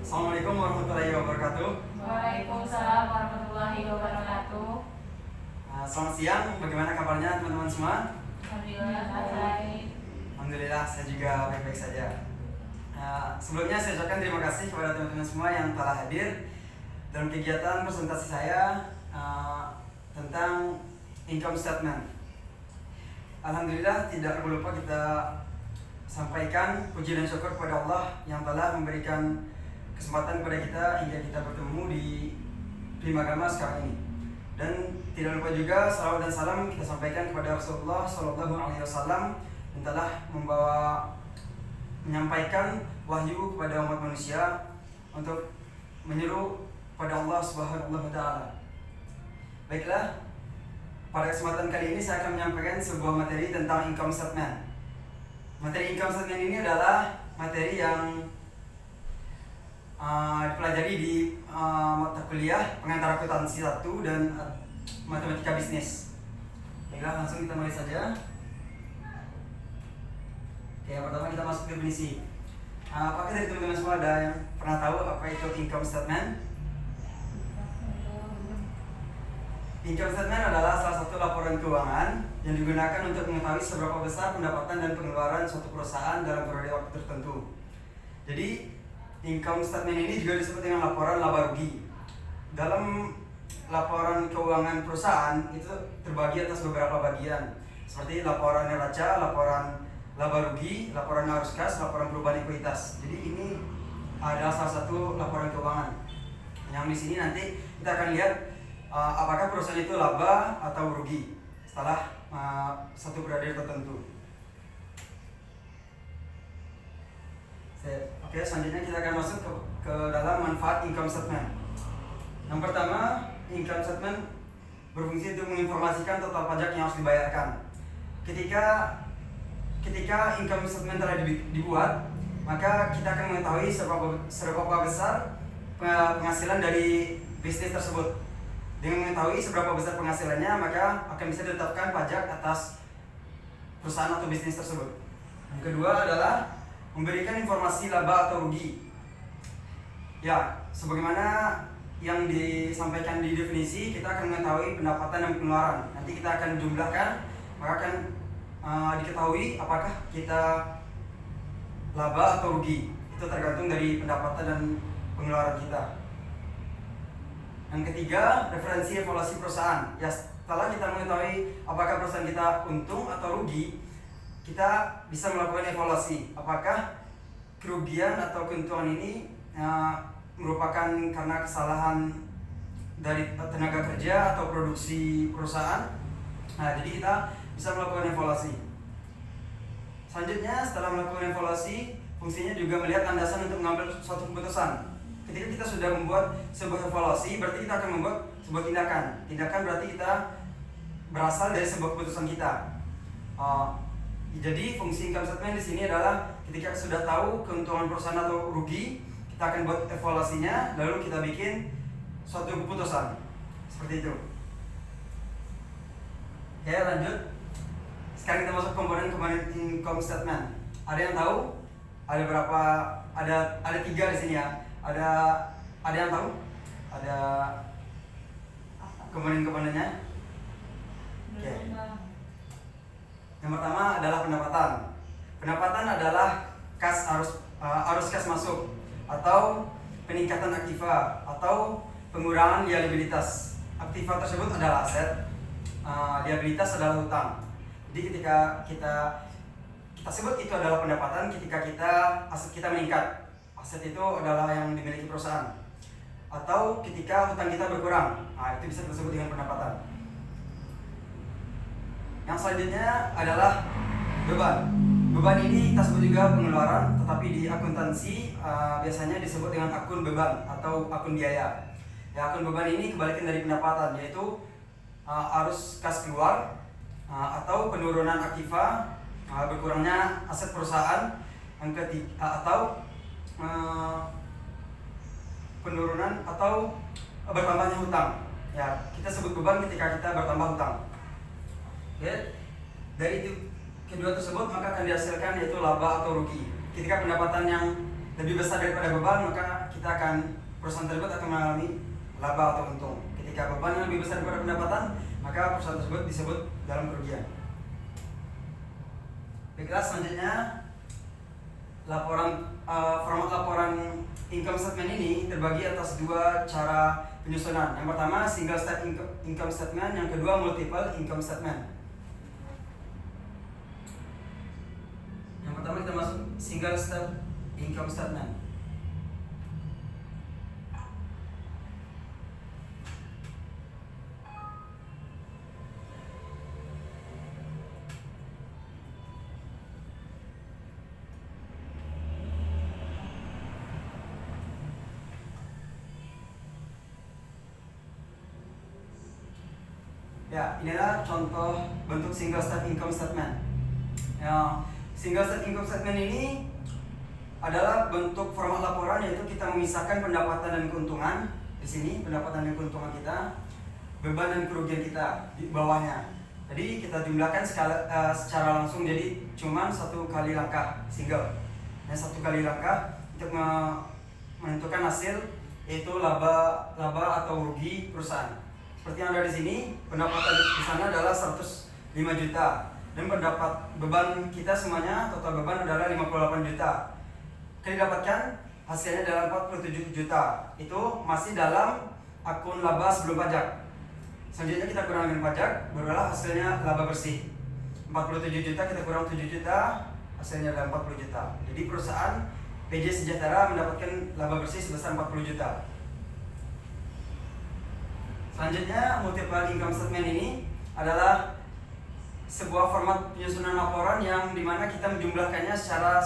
Assalamualaikum warahmatullahi wabarakatuh. Waalaikumsalam warahmatullahi wabarakatuh. Selamat siang, bagaimana kabarnya teman-teman semua? Alhamdulillah baik. Alhamdulillah, saya juga baik-baik saja. Sebelumnya saya ucapkan terima kasih kepada teman-teman semua yang telah hadir dalam kegiatan presentasi saya tentang income statement. Alhamdulillah, tidak perlu lupa kita sampaikan puji dan syukur kepada Allah yang telah memberikan kesempatan kepada kita hingga kita bertemu di Prima Agama sekarang ini. Dan tidak lupa juga salawat dan salam kita sampaikan kepada Rasulullah SAW yang telah menyampaikan wahyu kepada umat manusia untuk menyeru pada Allah Subhanahu wa Ta'ala. Baiklah, pada kesempatan kali ini saya akan menyampaikan sebuah materi tentang income statement. Materi income statement ini adalah materi yang dipelajari di mata kuliah pengantar akuntansi 1 dan matematika bisnis. Baiklah, langsung kita mulai saja. Oke, yang pertama kita masuk ke definisi. Apakah dari teman-teman semua ada yang pernah tahu apa itu income statement? Income statement adalah salah satu laporan keuangan yang digunakan untuk mengetahui seberapa besar pendapatan dan pengeluaran suatu perusahaan dalam periode waktu tertentu. Jadi, income statement ini juga disebut dengan laporan laba rugi. Dalam laporan keuangan perusahaan itu terbagi atas beberapa bagian, seperti laporan neraca, laporan laba rugi, laporan arus kas, laporan perubahan ekuitas. Jadi ini adalah salah satu laporan keuangan. Yang di sini nanti kita akan lihat apakah perusahaan itu laba atau rugi setelah satu periode tertentu. Oke, selanjutnya kita akan masuk ke dalam manfaat income statement. Yang pertama, income statement berfungsi untuk menginformasikan total pajak yang harus dibayarkan. Ketika income statement telah dibuat, maka kita akan mengetahui seberapa besar penghasilan dari bisnis tersebut. Dengan mengetahui seberapa besar penghasilannya, maka akan bisa ditetapkan pajak atas perusahaan atau bisnis tersebut. Yang kedua adalah memberikan informasi laba atau rugi. Ya, sebagaimana yang disampaikan di definisi, kita akan mengetahui pendapatan dan pengeluaran. Nanti kita akan jumlahkan, maka akan diketahui apakah kita laba atau rugi. Itu tergantung dari pendapatan dan pengeluaran kita. Yang ketiga, referensi evaluasi perusahaan. Ya, setelah kita mengetahui apakah perusahaan kita untung atau rugi, kita bisa melakukan evaluasi apakah kerugian atau keuntungan ini merupakan karena kesalahan dari tenaga kerja atau produksi perusahaan. Nah, jadi kita bisa melakukan evaluasi. Selanjutnya, setelah melakukan evaluasi, fungsinya juga melihat landasan untuk mengambil suatu keputusan. Ketika kita sudah membuat sebuah evaluasi, berarti kita akan membuat sebuah tindakan. Tindakan berarti kita berasal dari sebuah keputusan kita. Jadi fungsi income statement di sini adalah ketika sudah tahu keuntungan perusahaan atau rugi, kita akan buat evaluasinya, lalu kita bikin suatu keputusan. Seperti itu. Oke, lanjut. Sekarang kita masuk komponen income statement. Ada yang tahu? Ada berapa? Ada 3 di sini ya. Ada yang tahu? Ada komponen-komponennya? Oke. Yang pertama adalah pendapatan. Pendapatan adalah arus kas masuk atau peningkatan aktiva atau pengurangan liabilitas. Aktiva tersebut adalah aset, liabilitas adalah hutang. Jadi ketika kita sebut itu adalah pendapatan ketika aset kita meningkat. Aset itu adalah yang dimiliki perusahaan. Atau ketika hutang kita berkurang. Nah, itu bisa disebut dengan pendapatan. Yang selanjutnya adalah beban. Beban ini kita sebut juga pengeluaran, tetapi di akuntansi biasanya disebut dengan akun beban atau akun biaya. Ya, akun beban ini kebalikan dari pendapatan, yaitu arus kas keluar atau penurunan aktiva, berkurangnya aset perusahaan. Yang ketiga, atau penurunan atau bertambahnya hutang. Ya, kita sebut beban ketika kita bertambah hutang. Ya, dari itu kedua tersebut maka akan dihasilkan yaitu laba atau rugi. Ketika pendapatan yang lebih besar daripada beban, maka perusahaan tersebut akan mengalami laba atau untung. Ketika beban yang lebih besar daripada pendapatan, maka perusahaan tersebut disebut dalam kerugian. Baiklah, selanjutnya format laporan income statement ini terbagi atas dua cara penyusunan. Yang pertama single step income statement, yang kedua multiple income statement. Yang pertama kita masuk single step income statement. Ya, inilah contoh bentuk single step income statement. Ya, single step income statement ini adalah bentuk format laporan, yaitu kita memisahkan pendapatan dan keuntungan. Di sini pendapatan dan keuntungan kita, beban dan kerugian kita di bawahnya. Jadi kita jumlahkan secara langsung, jadi cuman satu kali langkah single. Dan satu kali langkah untuk menentukan hasil, yaitu laba atau rugi perusahaan. Seperti yang ada di sini, pendapatan di sana adalah 105 juta dan beban kita semuanya, total beban adalah 58 juta. Yang didapatkan hasilnya adalah 47 juta. Itu masih dalam akun laba sebelum pajak. Selanjutnya kita kurang dengan pajak, barulah hasilnya laba bersih. 47 juta kita kurang 7 juta, hasilnya adalah 40 juta. Jadi perusahaan PJ Sejahtera mendapatkan laba bersih sebesar 40 juta. Selanjutnya, multiple income statement ini adalah sebuah format penyusunan laporan yang dimana kita menjumlahkannya secara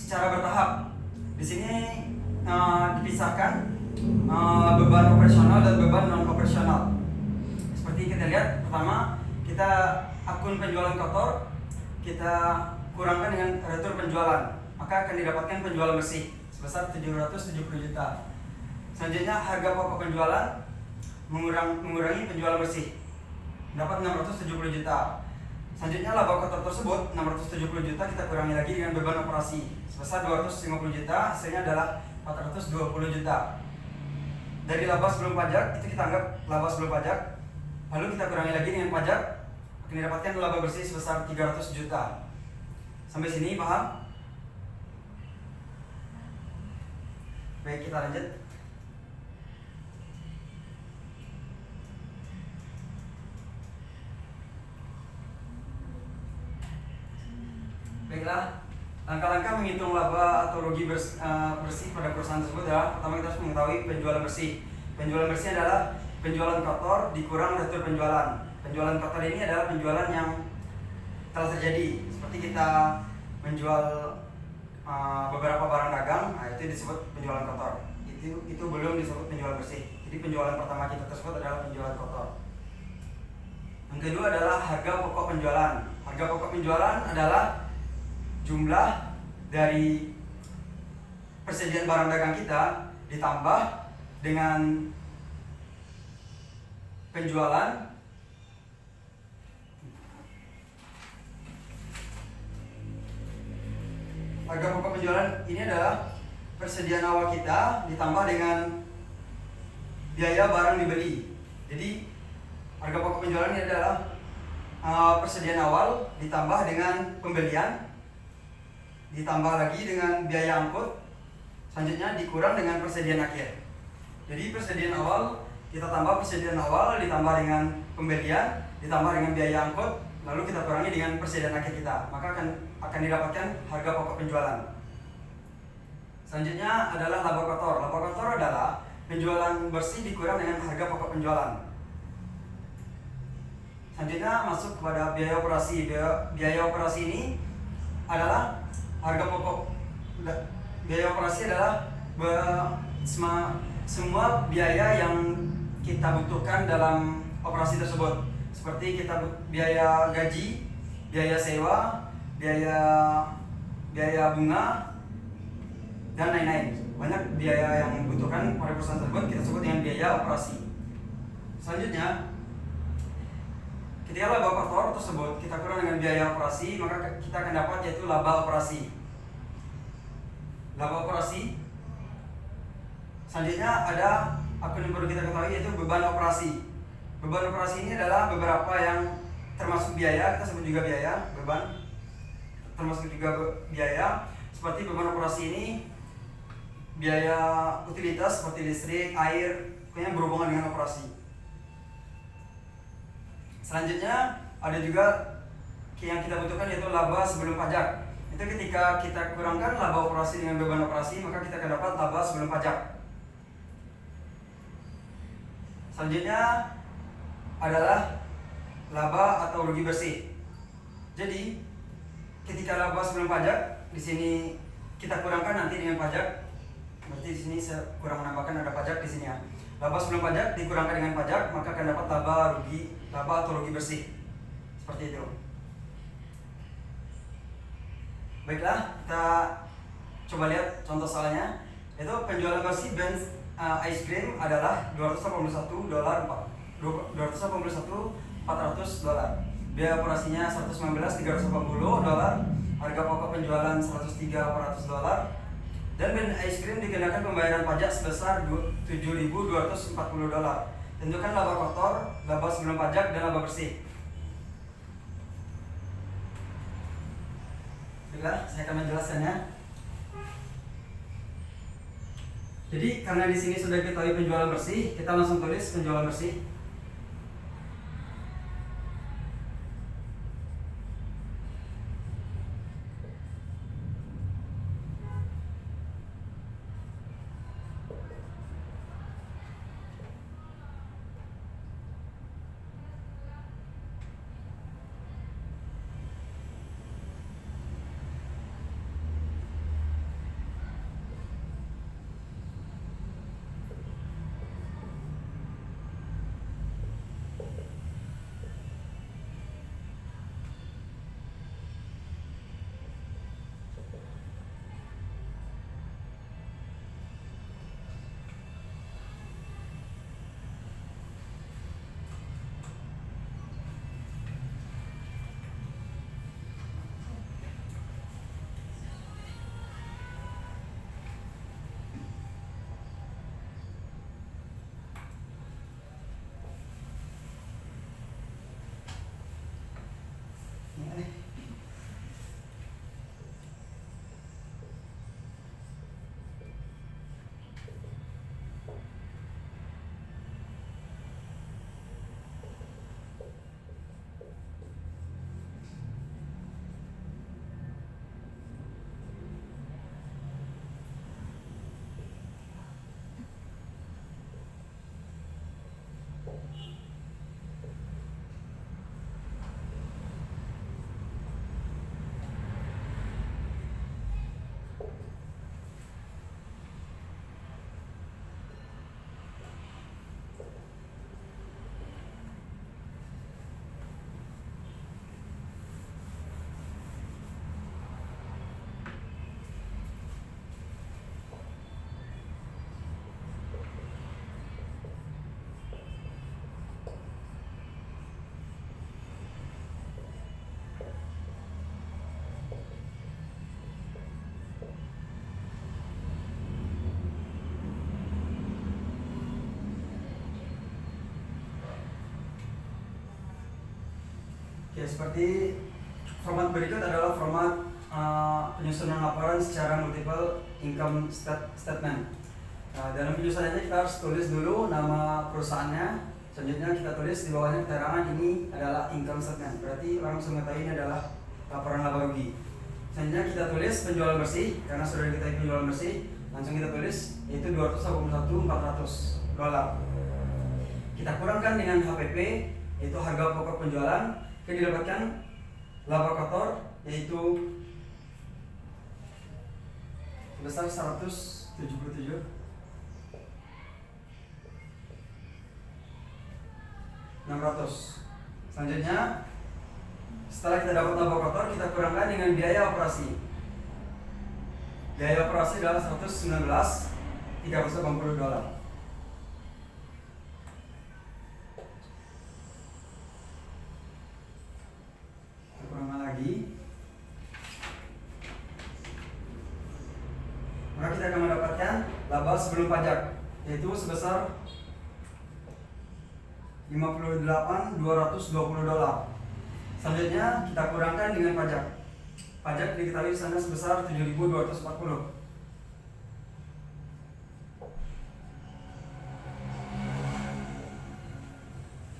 bertahap. Di sini dipisahkan beban operasional dan beban non operasional. Seperti kita lihat, pertama kita akun penjualan kotor kita kurangkan dengan retur penjualan, maka akan didapatkan penjualan bersih sebesar 770 juta. Selanjutnya harga pokok penjualan mengurangi penjualan bersih, dapat 670 juta. Selanjutnya laba kotor tersebut 670 juta kita kurangi lagi dengan beban operasi sebesar 250 juta, hasilnya adalah 420 juta. Dari laba sebelum pajak itu kita anggap laba sebelum pajak, lalu kita kurangi lagi dengan pajak, akan didapatkan laba bersih sebesar 300 juta. Sampai sini paham? Baik, kita lanjut. Baiklah, langkah-langkah menghitung laba atau rugi bersih pada perusahaan tersebut adalah, pertama kita harus mengetahui penjualan bersih. Penjualan bersih adalah penjualan kotor dikurang retur penjualan. Penjualan kotor ini adalah penjualan yang telah terjadi, seperti kita menjual beberapa barang dagang, nah itu disebut penjualan kotor. Itu belum disebut penjualan bersih. Jadi penjualan pertama kita tersebut adalah penjualan kotor. Yang kedua adalah harga pokok penjualan. Harga pokok penjualan adalah jumlah dari persediaan barang dagang kita ditambah dengan penjualan harga pokok penjualan ini adalah persediaan awal kita ditambah dengan biaya barang dibeli. Jadi harga pokok penjualan ini adalah persediaan awal ditambah dengan pembelian, ditambah lagi dengan biaya angkut, selanjutnya dikurang dengan persediaan akhir. Jadi persediaan awal kita tambah persediaan awal ditambah dengan pembelian, ditambah dengan biaya angkut, lalu kita kurangi dengan persediaan akhir kita, maka akan didapatkan harga pokok penjualan. Selanjutnya adalah laba kotor. Laba kotor adalah penjualan bersih dikurang dengan harga pokok penjualan. Selanjutnya masuk kepada biaya operasi. Biaya operasi ini adalah harga pokok. Biaya operasi adalah semua biaya yang kita butuhkan dalam operasi tersebut, seperti kita biaya gaji, biaya sewa, biaya bunga, dan lain-lain. Banyak biaya yang dibutuhkan pada perusahaan tersebut kita sebut dengan biaya operasi. Selanjutnya Ketika laba kotor tersebut kita kurang dengan biaya operasi, maka kita akan dapat yaitu laba operasi. Laba operasi. Selanjutnya ada akun yang perlu kita ketahui yaitu beban operasi. Beban operasi ini adalah beberapa yang termasuk biaya, kita sebut juga biaya, beban termasuk juga biaya. Seperti beban operasi ini biaya utilitas seperti listrik, air, yang berhubungan dengan operasi. Selanjutnya ada juga yang kita butuhkan yaitu laba sebelum pajak. Itu ketika kita kurangkan laba operasi dengan beban operasi, maka kita akan dapat laba sebelum pajak. Selanjutnya adalah laba atau rugi bersih. Jadi ketika laba sebelum pajak, di sini kita kurangkan nanti dengan pajak. Berarti di sini saya kurang menambahkan ada pajak di sini ya. Laba sebelum pajak dikurangkan dengan pajak, maka akan dapat laba atau rugi bersih. Seperti itu. Baiklah, kita coba lihat contoh soalnya. Itu penjualan bersih Benz ice cream adalah $281. Biaya operasinya $119.380. Harga pokok penjualan $103.400. Dan Benz ice cream dikenakan pembayaran pajak sebesar $7.240. Tentukan laba kotor, laba sebelum pajak, dan laba bersih. Baiklah, saya akan menjelaskannya. Jadi karena di sini sudah diketahui penjualan bersih, kita langsung tulis penjualan bersih. Oke, seperti format berikut adalah format penyusunan laporan secara multiple income statement. Dalam penyusunannya kita harus tulis dulu nama perusahaannya. Selanjutnya kita tulis di bawahnya keterangan ini adalah income statement. Berarti orang harus mengetahui ini adalah laporan laba rugi. Selanjutnya kita tulis penjualan bersih, karena sudah diketahui penjualan bersih, langsung kita tulis yaitu $281.400. Kita kurangkan dengan HPP, yaitu harga pokok penjualan, yang didapatkan laba kotor yaitu sebesar 177. Selanjutnya, setelah kita dapat laba kotor, kita kurangkan dengan biaya operasi. Biaya operasi adalah $119.380. maka kita akan mendapatkan laba sebelum pajak, yaitu sebesar $58.220. Selanjutnya kita kurangkan dengan pajak. Pajak diketahui di sana sebesar $7.240.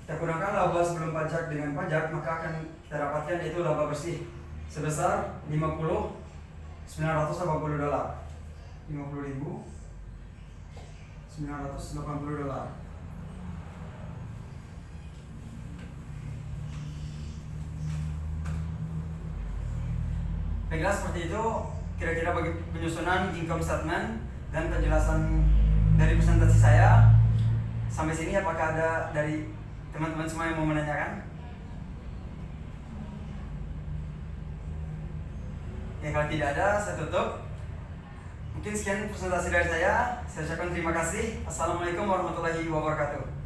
Kita kurangkan laba sebelum pajak dengan pajak, maka akan kita dapatkan yaitu laba bersih sebesar $50.980. $50.980. Baiklah, seperti itu kira-kira bagi penyusunan income statement dan penjelasan dari presentasi saya. Sampai sini apakah ada dari teman-teman semua yang mau menanyakan? Ya, kalau tidak ada, saya tutup. Mungkin sekian presentasi dari saya. Saya ucapkan terima kasih. Assalamualaikum warahmatullahi wabarakatuh.